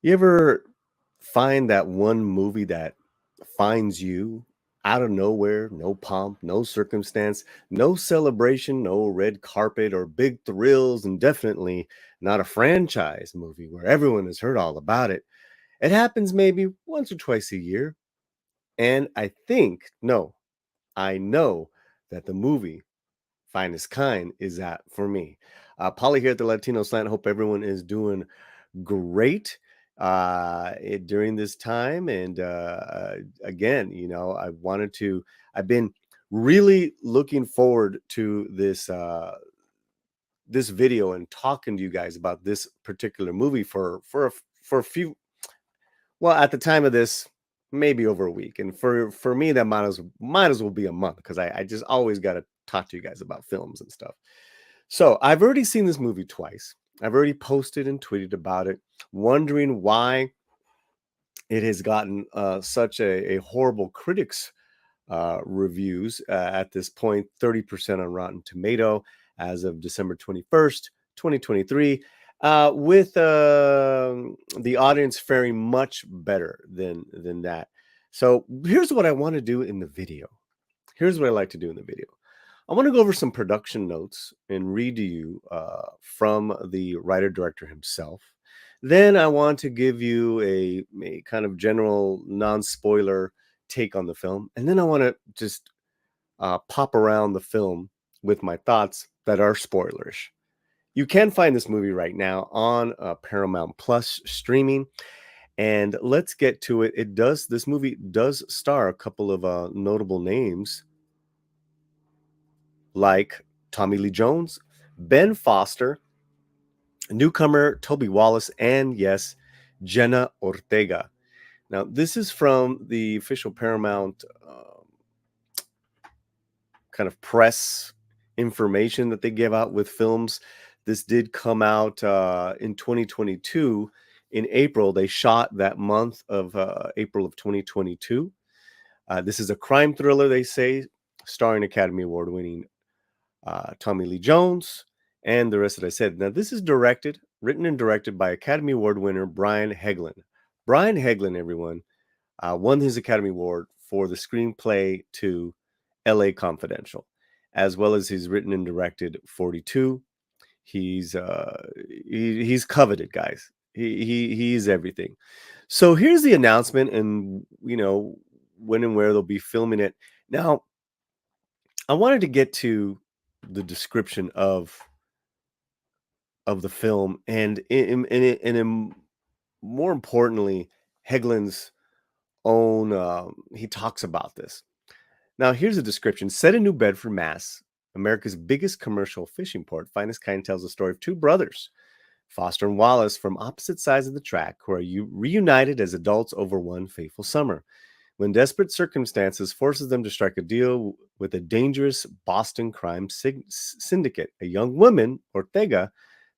You ever find that one movie that finds you out of nowhere, no pomp, no circumstance, no celebration, no red carpet or big thrills, and definitely not a franchise movie where everyone has heard all about it? It happens maybe once or twice a year. And no, I know that the movie Finest Kind is that for me. Polly here at the Latino Slant. Hope everyone is doing great during this time. And again, I've been really looking forward to this video and talking to you guys about this particular movie for a few, well, at the time of this, maybe over a week. And for me, that might as well be a month because I just always got to talk to you guys about films and stuff. So I've already seen this movie twice. I've already posted and tweeted about it, wondering why it has gotten such a horrible critics reviews at this point. 30% on Rotten Tomato as of December 21st, 2023, with the audience faring much better than that. So here's what I want to do in the video. Here's what I like to do in the video. I want to go over some production notes and read to you from the writer director himself. Then I want to give you a kind of general non spoiler take on the film. And then I want to just pop around the film with my thoughts that are spoilers. You can find this movie right now on Paramount Plus streaming. And let's get to it. This movie does star a couple of notable names like Tommy Lee Jones, Ben Foster, newcomer Toby Wallace, and yes, Jenna Ortega. Now, this is from the official Paramount kind of press information that they give out with films. This did come out in 2022 in April. They shot that month of April of 2022. This is a crime thriller, they say, starring Academy Award winning Tommy Lee Jones, and the rest that I said. Now, this is written and directed by Academy Award winner Brian Heglin. Brian Heglin, everyone, won his Academy Award for the screenplay to L.A. Confidential, as well as he's written and directed 42. He's coveted, guys. He's everything. So here's the announcement, and when and where they'll be filming it. Now, I wanted to get to the description of the film, and more importantly, Heglin's own. He talks about this. Now, here's a description: set in New Bedford, Mass., America's biggest commercial fishing port. Finestkind tells the story of two brothers, Foster and Wallace, from opposite sides of the track, who are reunited as adults over one fateful summer, when desperate circumstances forces them to strike a deal with a dangerous Boston crime syndicate. A young woman, Ortega,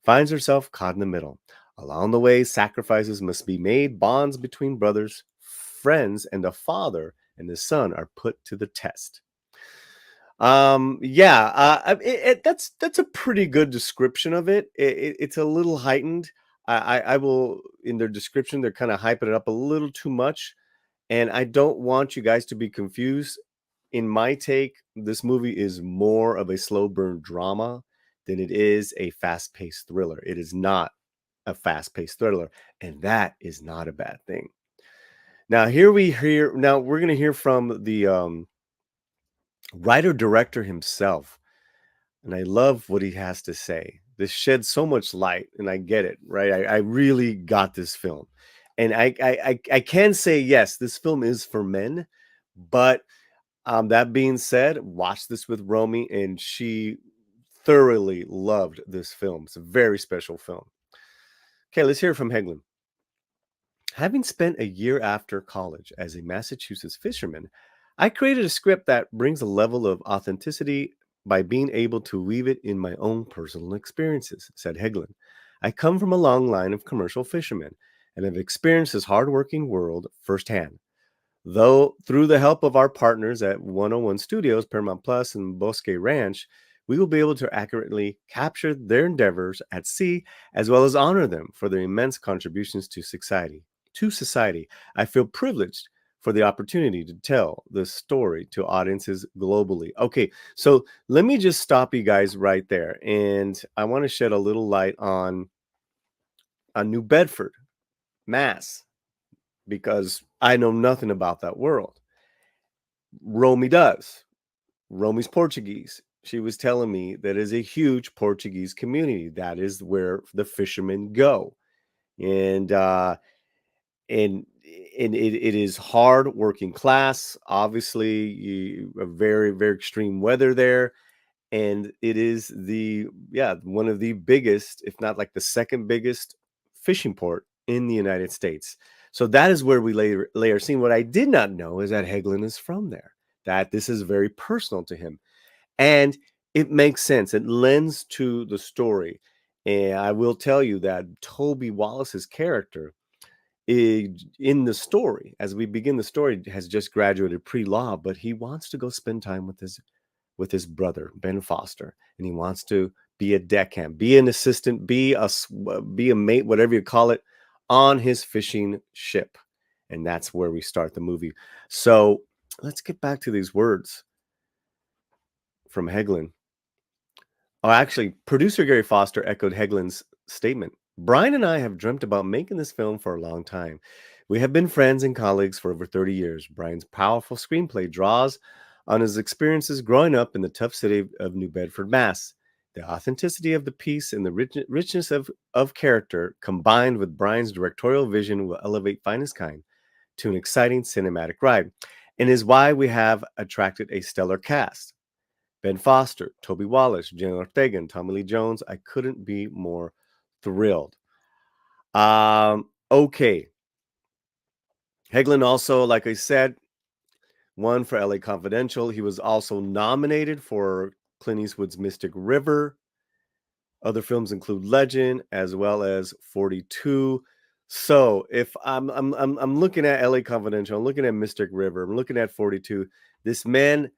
finds herself caught in the middle. Along the way, sacrifices must be made. Bonds between brothers, friends, and a father and his son are put to the test. That's a pretty good description of it. It's a little heightened. I will, in their description, they're kind of hyping it up a little too much. And I don't want you guys to be confused. In my take, this movie is more of a slow burn drama than it is a fast paced thriller. It is not a fast paced thriller, and that is not a bad thing. Now, we're going to hear from the writer director himself, and I love what he has to say. This sheds so much light, and I get it, right? I really got this film. And I can say, yes, this film is for men, but that being said, watch this with Romy, and she thoroughly loved this film. It's a very special film. Okay, let's hear from Heglin. Having spent a year after college as a Massachusetts fisherman, I created a script that brings a level of authenticity by being able to weave it in my own personal experiences, said Heglin. I come from a long line of commercial fishermen and have experienced this hardworking world firsthand. Though, through the help of our partners at 101 Studios, Paramount Plus, and Bosque Ranch, we will be able to accurately capture their endeavors at sea as well as honor them for their immense contributions to society. To society, I feel privileged for the opportunity to tell this story to audiences globally. Okay, so let me just stop you guys right there, and I want to shed a little light on New Bedford, Mass, because I know nothing about that world. Romy does. Romy's Portuguese. She was telling me that is a huge Portuguese community. That is where the fishermen go, and and it is hard working class. Obviously, a very extreme weather there, and it is one of the biggest, if not like the second biggest, fishing port in the United States. So that is where we lay our scene. What I did not know is that Heglin is from there. That this is very personal to him, and it makes sense. It lends to the story. And I will tell you that Toby Wallace's character in the story, as we begin the story, has just graduated pre-law, but he wants to go spend time with his brother Ben Foster, and he wants to be a deckhand, be an assistant, be a mate, whatever you call it, on his fishing ship, and that's where we start the movie. So let's get back to these words from Heglin. Oh, actually, producer Gary Foster echoed Heglin's statement. Brian and I have dreamt about making this film for a long time. We have been friends and colleagues for over 30 years. Brian's powerful screenplay draws on his experiences growing up in the tough city of New Bedford, Mass. The authenticity of the piece and the richness of character combined with Brian's directorial vision will elevate Finestkind to an exciting cinematic ride, and is why we have attracted a stellar cast. Ben Foster, Toby Wallace, Jenna Ortega, and Tommy Lee Jones. I couldn't be more thrilled. Okay. Heglin also, like I said, won for LA Confidential. He was also nominated for Clint Eastwood's Mystic River. Other films include Legend as well as 42. So if I'm looking at LA Confidential, I'm looking at Mystic River, I'm looking at 42. This man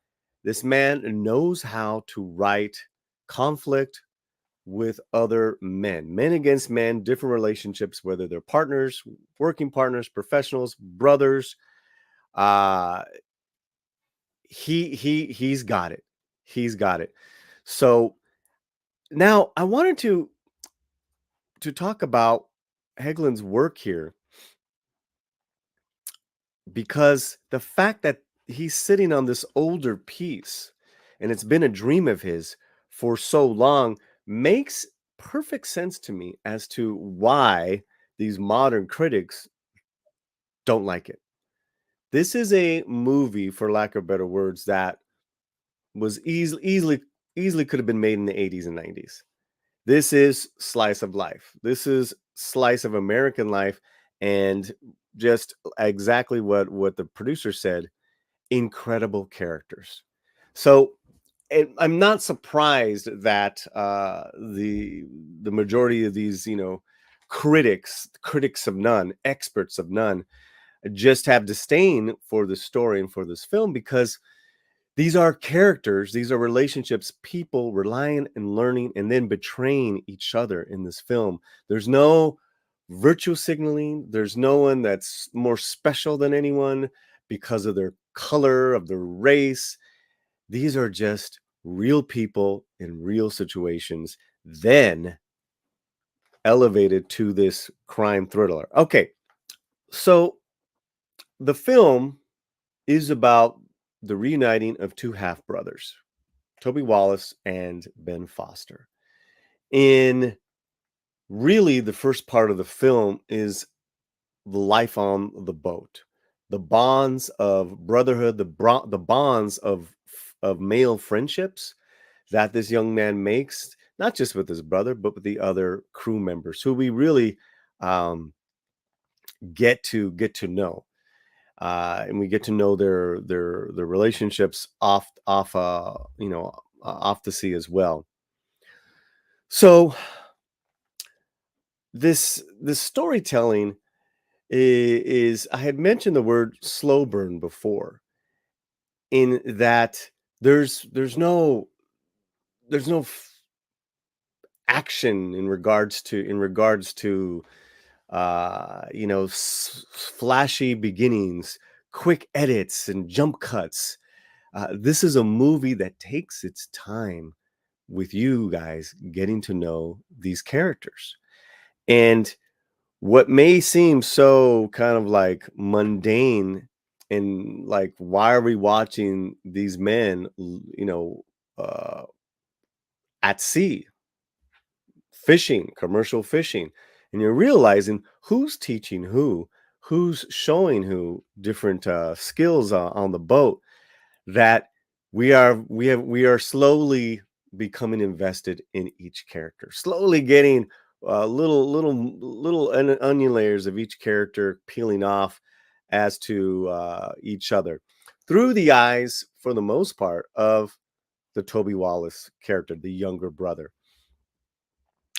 knows how to write conflict with other men against men, different relationships, whether they're partners, working partners, professionals, brothers. Uh he's got it. He's got it. So now I wanted to talk about Heglin's work here, because the fact that he's sitting on this older piece and it's been a dream of his for so long makes perfect sense to me as to why these modern critics don't like it. This is a movie, for lack of better words, that was easily could have been made in the 80s and 90s. This is slice of life. This is slice of American life, and just exactly what the producer said, incredible characters. So I'm not surprised that the majority of these, critics of none, experts of none, just have disdain for the story and for this film, because these are characters, these are relationships, people relying and learning and then betraying each other in this film. There's no virtue signaling. There's no one that's more special than anyone because of their color, of their race. These are just real people in real situations, then elevated to this crime thriller. Okay, so the film is about the reuniting of two half brothers, Toby Wallace and Ben Foster. In really, the first part of the film is the life on the boat, the bonds of brotherhood, the bonds of male friendships that this young man makes, not just with his brother, but with the other crew members who we really um, get to know, and we get to know their relationships off the sea as well. So this storytelling is, I had mentioned the word slow burn before, in that there's there's no action in regards to flashy beginnings, quick edits and jump cuts. This is a movie that takes its time with you guys getting to know these characters. And what may seem so kind of like mundane and like, why are we watching these men, uh, at sea, fishing, commercial fishing? And you're realizing who's teaching who's showing who different skills on the boat, that we are slowly becoming invested in each character, slowly getting little onion layers of each character peeling off as to each other through the eyes, for the most part, of the Toby Wallace character, the younger brother.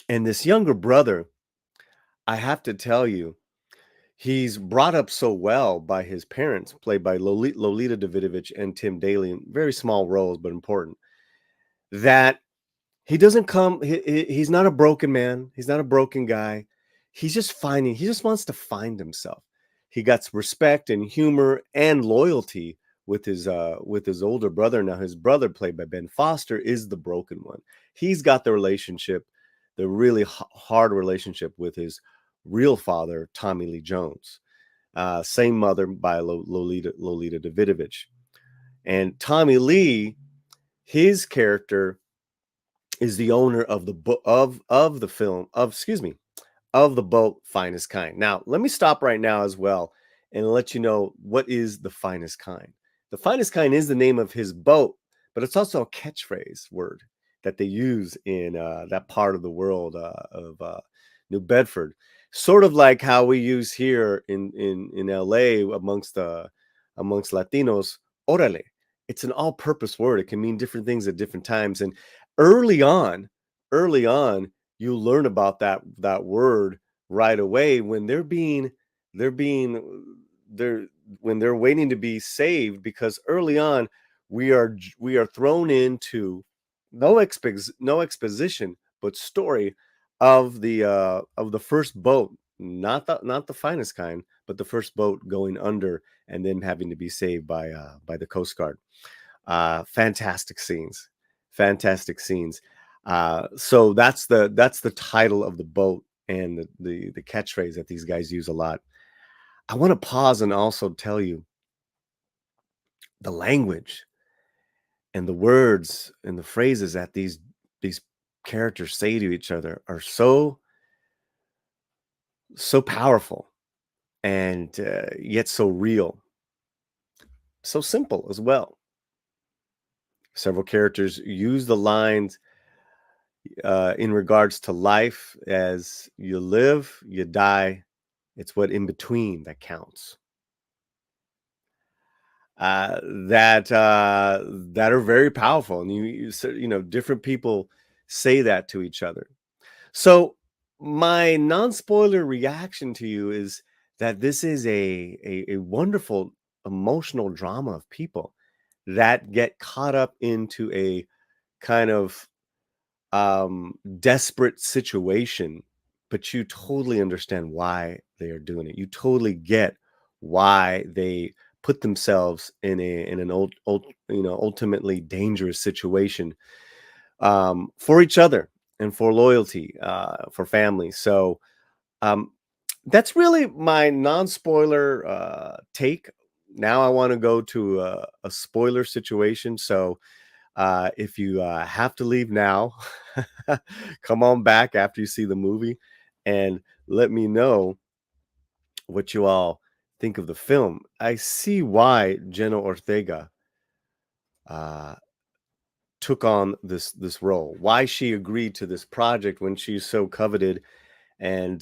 And this younger brother, I have to tell you, he's brought up so well by his parents, played by Lolita Davidovich and Tim Daly, in very small roles but important, that he doesn't come he's not a broken man, he's not a broken guy. He just wants to find himself. He got respect and humor and loyalty with his older brother. Now his brother, played by Ben Foster, is the broken one. He's got the relationship, the really hard relationship with his real father, Tommy Lee Jones. Same mother by Lolita Davidovich. And Tommy Lee, his character, is the owner of the book of the film of excuse me of the boat Finest Kind. Now, let me stop right now as well and let you know what is the Finest Kind. The Finest Kind is the name of his boat, but it's also a catchphrase word that they use in that part of the world of New Bedford, sort of like how we use here in LA amongst Latinos. Orale. It's an all-purpose word. It can mean different things at different times. And early on, early on, you learn about that word right away when they're being they're when they're waiting to be saved, because early on we are thrown into no exposition but story of the first boat, not the Finest Kind, but the first boat going under and then having to be saved by the Coast Guard. Fantastic scenes, fantastic scenes. So that's the title of the boat and the catchphrase that these guys use a lot. I want to pause and also tell you the language and the words and the phrases that these characters say to each other are so powerful, and yet so real, so simple as well. Several characters use the lines in regards to life as: you live, you die. It's what in between that counts. That are very powerful, and different people say that to each other. So my non-spoiler reaction to you is that this is a wonderful emotional drama of people that get caught up into a kind of desperate situation, but you totally understand why they are doing it. You totally get why they put themselves in an ultimately dangerous situation, for each other and for loyalty, for family. So um, that's really my non-spoiler take. Now I want to go to a spoiler situation. So if you have to leave now, come on back after you see the movie and let me know what you all think of the film. I see why Jenna Ortega uh, took on this role, why she agreed to this project when she's so coveted, and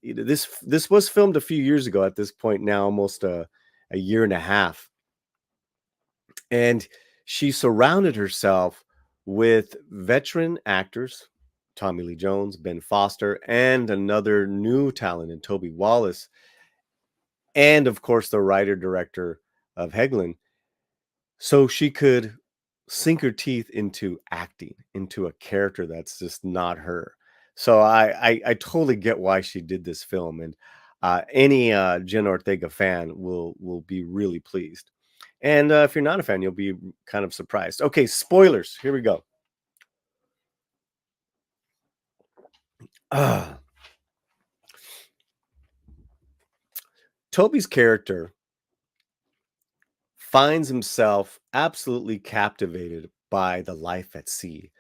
this was filmed a few years ago. At this point now, almost a year and a half, and she surrounded herself with veteran actors, Tommy Lee Jones, Ben Foster, and another new talent in Toby Wallace, and of course the writer director of Heglin, so she could sink her teeth into acting, into a character that's just not her. So I totally get why she did this film, and any Jenna Ortega fan will be really pleased. And if you're not a fan, you'll be kind of surprised. Okay, spoilers. Here we go. Ah, Toby's character finds himself absolutely captivated by the life at sea.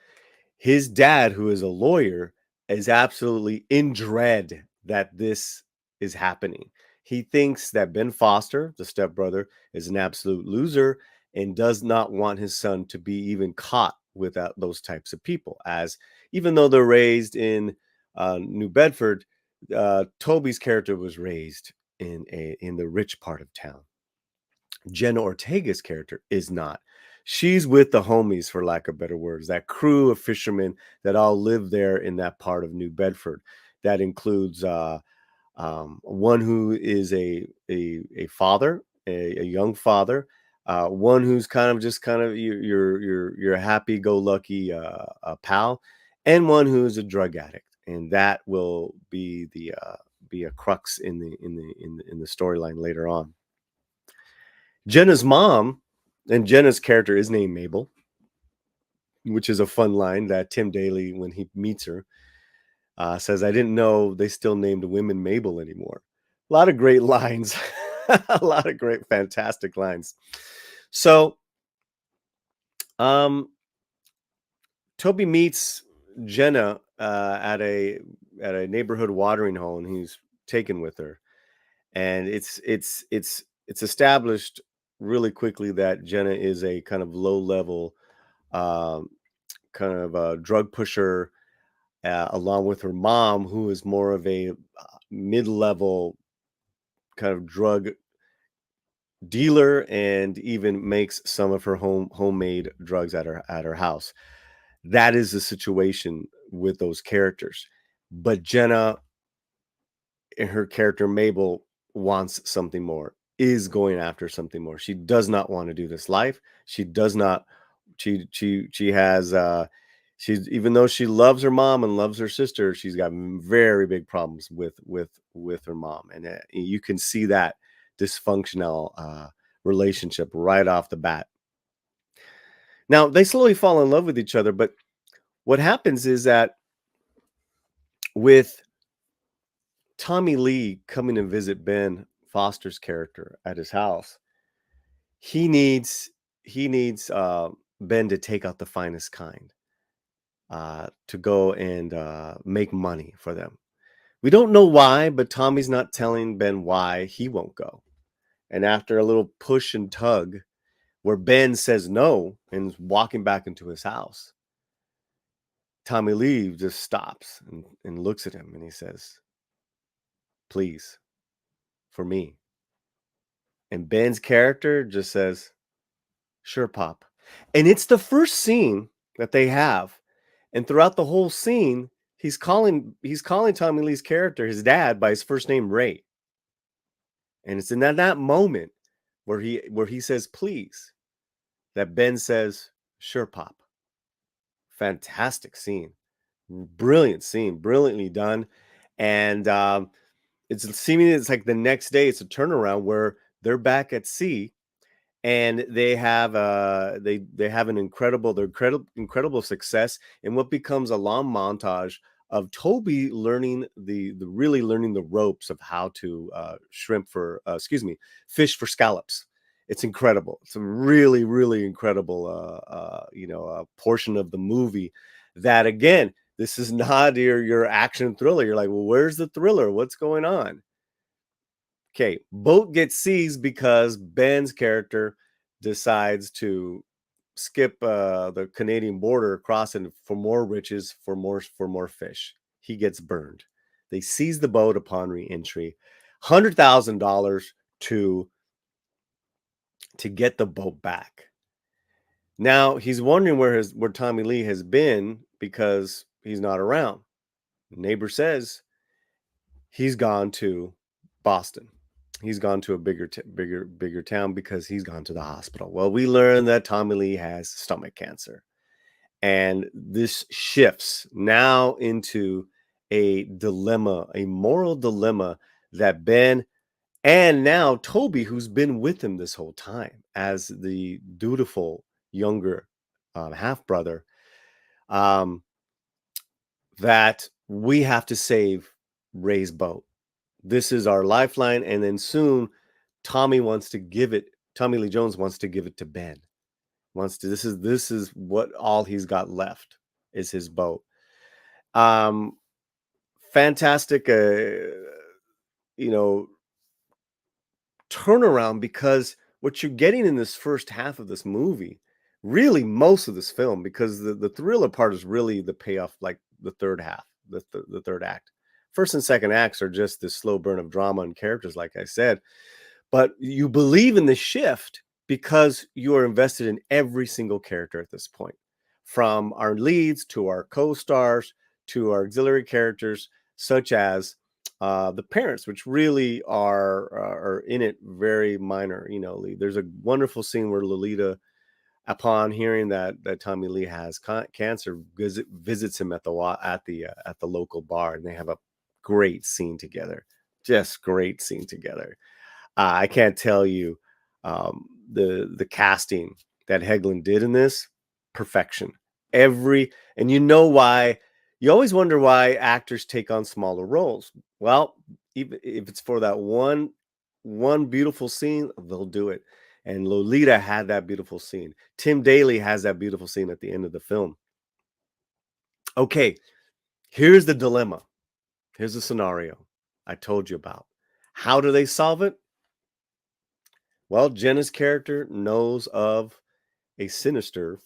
His dad, who is a lawyer, is absolutely in dread that this is happening. He thinks that Ben Foster, the stepbrother, is an absolute loser and does not want his son to be even caught without those types of people. As even though they're raised in New Bedford, Toby's character was raised in the rich part of town. Jenna Ortega's character is not. She's with the homies, for lack of better words, that crew of fishermen that all live there in that part of New Bedford. That includes one who is a father, a young father, one who's kind of your happy go lucky pal, and one who's a drug addict, and that will be a crux in the storyline later on. Jenna's mom, and Jenna's character is named Mabel, which is a fun line that Tim Daly, when he meets her, says, "I didn't know they still named women Mabel anymore." A lot of great lines, a lot of great, fantastic lines. So, um, Toby meets Jenna at a neighborhood watering hole, and he's taken with her. And it's established really quickly that Jenna is a kind of low level um, kind of a drug pusher, along with her mom, who is more of a mid-level kind of drug dealer, and even makes some of her homemade drugs at her house. That is the situation with those characters. But Jenna and her character Mabel wants something more, is going after something more. She does not want to do this life. She does not. She has she's, even though she loves her mom and loves her sister, she's got very big problems with her mom, and you can see that dysfunctional relationship right off the bat. Now they slowly fall in love with each other, but what happens is that with Tommy Lee coming to visit Ben Foster's character at his house, he needs he needs Ben to take out the finest kind, to go and make money for them. We don't know why, but Tommy's not telling Ben why he won't go. And after a little push and tug, where Ben says no and is walking back into his house, Tommy Lee just stops and looks at him, and he says, "Please, for me." And Ben's character just says, "Sure, Pop." And it's the first scene that they have. And throughout the whole scene, he's calling Tommy Lee's character, his dad, by his first name, Ray. And it's in that moment where he says, "Please," that Ben says, "Sure, Pop." Fantastic scene, brilliantly done. And it's like the next day, it's a turnaround where they're back at sea, and they have an incredible success in what becomes a long montage of Toby learning the ropes of how to fish for scallops. It's incredible. It's a really incredible portion of the movie that, again, this is not your action thriller. You're like, well, where's the thriller? What's going on? Okay, boat gets seized because Ben's character decides to skip the Canadian border, crossing for more riches, for more fish. He gets burned. They seize the boat upon re-entry. $100,000 to get the boat back. Now he's wondering where Tommy Lee has been because he's not around. The neighbor says he's gone to Boston. He's gone to a bigger town because he's gone to the hospital. Well, we learn that Tommy Lee has stomach cancer. And this shifts now into a dilemma, a moral dilemma that Ben and now Toby, who's been with him this whole time as the dutiful younger half brother, um, that we have to save Ray's boat. This is our lifeline. And then soon, Tommy Lee Jones wants to give it to Ben. This is what all he's got left is his boat. Fantastic, you know, turnaround, because what you're getting in this first half of this movie, really most of this film, because the thriller part is really the payoff, like the third half, the third act. First and second acts are just this slow burn of drama and characters, like I said. But you believe in the shift because you are invested in every single character at this point, from our leads to our co-stars to our auxiliary characters, such as the parents, which really are in it very minor. There's a wonderful scene where Lolita, upon hearing that Tommy Lee has cancer, visits him at the local bar, and they have a great scene together. Just great scene together. I can't tell you the casting that Hegland did in this, perfection. And you know why? You always wonder why actors take on smaller roles. Well, even if it's for that one beautiful scene, they'll do it. And Lolita had that beautiful scene. Tim Daly has that beautiful scene at the end of the film. Okay, here's the dilemma. Here's the scenario I told you about. How do they solve it? Well, Jenna's character knows of a sinister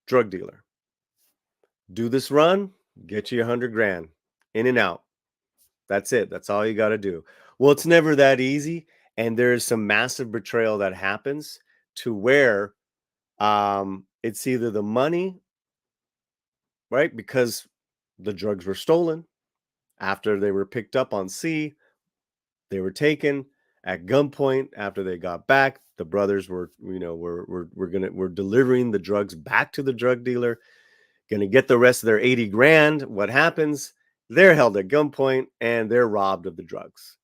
drug dealer. Do this run, get you 100 grand, in and out. That's it. That's all you got to do. Well, it's never that easy. And there's some massive betrayal that happens to where it's either the money, right? Because the drugs were stolen after they were picked up on sea. They were taken at gunpoint after they got back. The brothers were delivering the drugs back to the drug dealer, going to get the rest of their 80 grand. What happens? They're held at gunpoint and they're robbed of the drugs.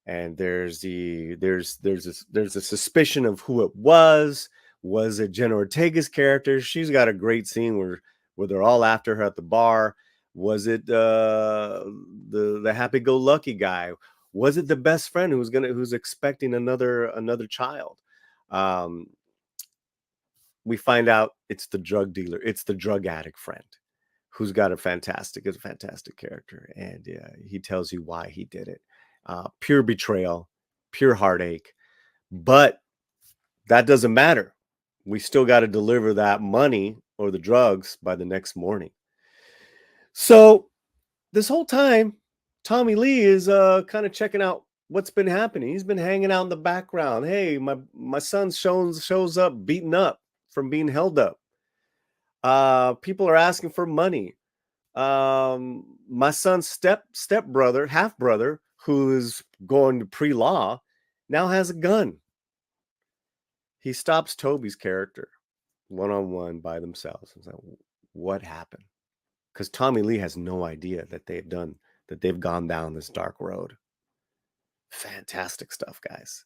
And there's a suspicion of who it was. Was it Jenna Ortega's character? She's got a great scene where they're all after her at the bar. Was it the happy-go-lucky guy? Was it the best friend who's expecting another child? We find out it's the drug dealer. It's the drug addict friend who's got a fantastic character, and he tells you why he did it. Pure betrayal, pure heartache, but that doesn't matter. We still got to deliver that money or the drugs by the next morning. So this whole time, Tommy Lee is kind of checking out what's been happening. He's been hanging out in the background. Hey, my son shows up beaten up from being held up. People are asking for money. My son's step brother, half brother, who is going to pre-law, now has a gun. He stops Toby's character one-on-one by themselves. He's like, what happened? Because Tommy Lee has no idea that they've gone down this dark road. Fantastic stuff, guys.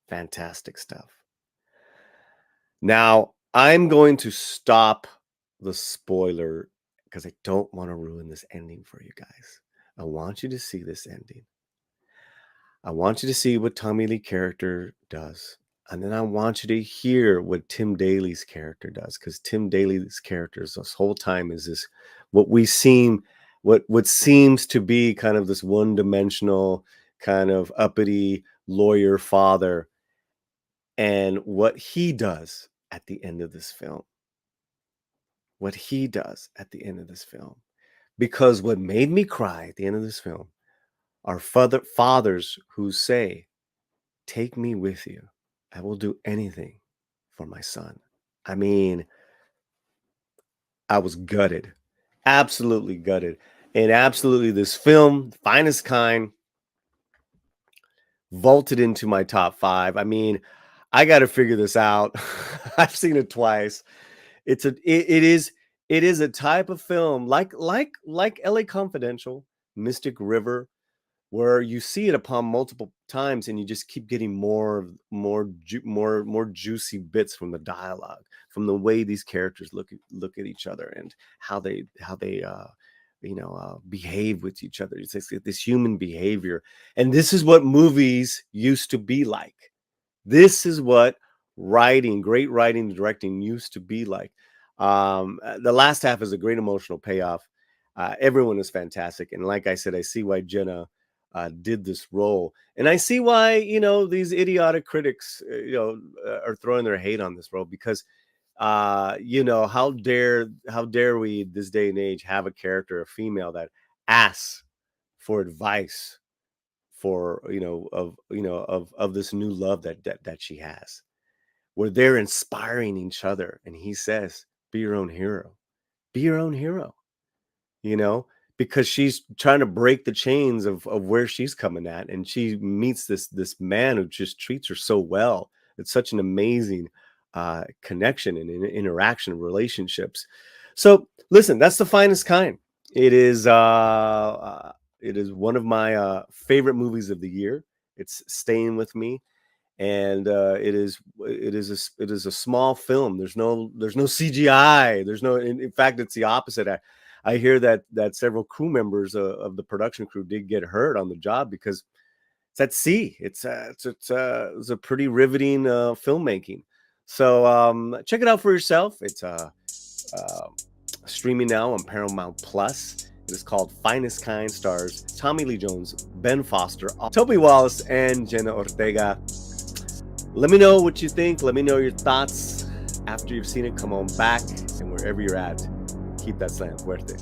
Fantastic stuff. Now, I'm going to stop the spoiler because I don't want to ruin this ending for you guys. I want you to see this ending. I want you to see what Tommy Lee character does. And then I want you to hear what Tim Daly's character does, because Tim Daly's character this whole time is this what seems to be kind of this one-dimensional kind of uppity lawyer father, and what he does at the end of this film. What he does at the end of this film. Because what made me cry at the end of this film are fathers who say, take me with you. I will do anything for my son. I mean, I was gutted. Absolutely gutted. And absolutely, this film, Finestkind, vaulted into my top 5. I mean, I gotta figure this out. I've seen it twice. It is a type of film like LA Confidential, Mystic River, where you see it upon multiple times and you just keep getting more juicy bits from the dialogue, from the way these characters look at each other and how they behave with each other. It's this human behavior, and this is what movies used to be like. This is what great writing and directing used to be like. The last half is a great emotional payoff. Everyone is fantastic, and like I said, I see why Jenna did this role, and I see why these idiotic critics, are throwing their hate on this role because, how dare we this day and age have a character, a female that asks for advice for of this new love that she has, where they're inspiring each other, and he says, be your own hero, be your own hero, you know because she's trying to break the chains of where she's coming at, and she meets this man who just treats her so well. It's such an amazing connection and interaction, relationships. So listen, that's The Finest Kind. It is one of my favorite movies of the year. It's staying with me, and it is a small film. There's no CGI. In fact, it's the opposite. I hear that several crew members of the production crew did get hurt on the job because it's at sea. It's a pretty riveting filmmaking. So check it out for yourself. It's uh, streaming now on Paramount Plus. It is called Finestkind. Stars Tommy Lee Jones, Ben Foster, Toby Wallace, and Jenna Ortega. Let me know what you think. Let me know your thoughts after you've seen it. Come on back, and wherever you're at, keep that slam fuerte.